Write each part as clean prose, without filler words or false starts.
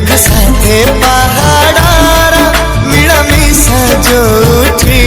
मेघ साथे पहाड़ मिलामिशा जोठी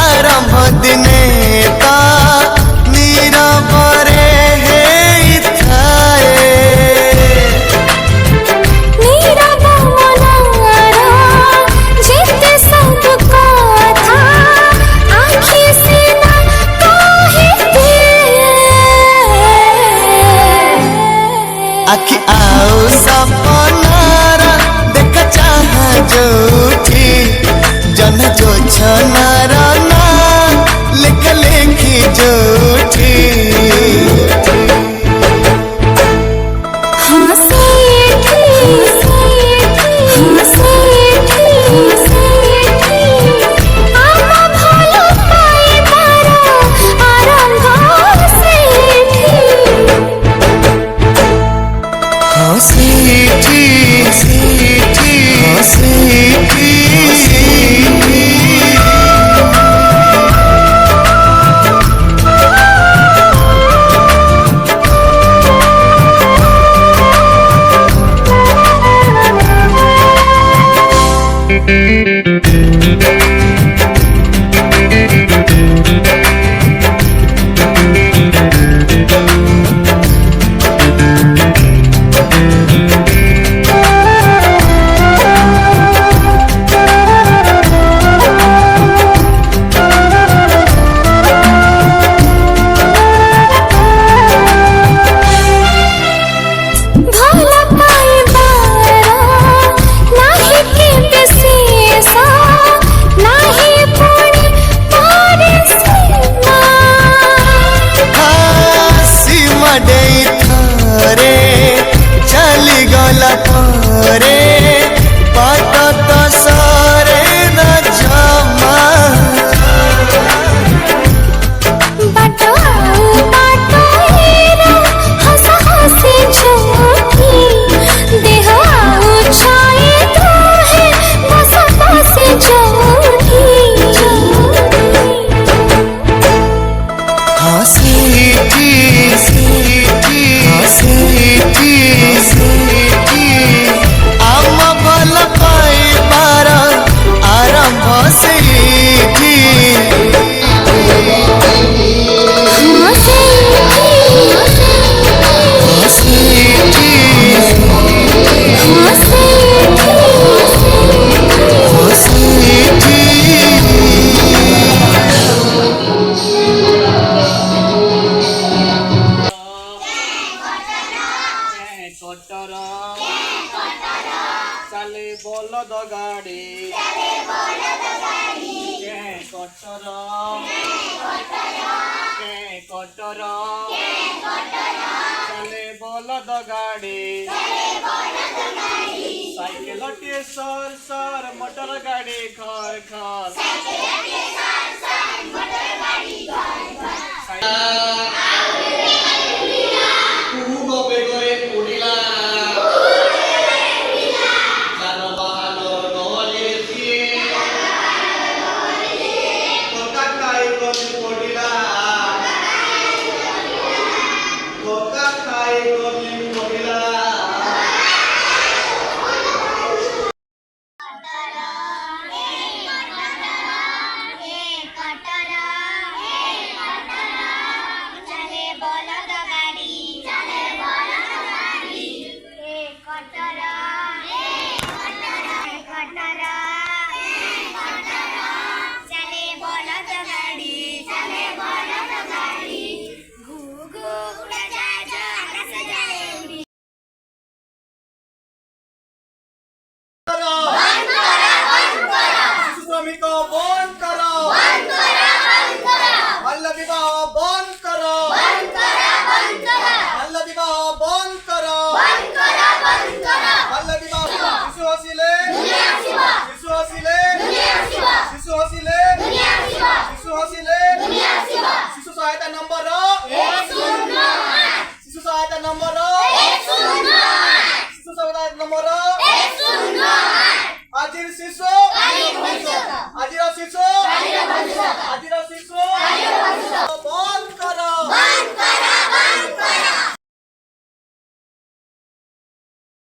आरंभ दिने ता नीरवरे हे इथाए नीरव मनारा जिते सब कथा आँखि से ना कहते आँखि आओ सपनारा देख चाह जोठी जन जो छनारा ना लिख लिखी जोठी चली गला परे बाट तो सरे न जमा बाटो बाटो हेरा हंस हंसी झूठी देह छाए तो है बस बस झूठी चले बलद गाड़ी कटर चले बलद गाड़ी साइकेल टे सर सर मोटर गाड़ी घर घर शिशु सहायता नंबर शिशु सहायता नंबर शिशु सहायता नंबर आज शिशु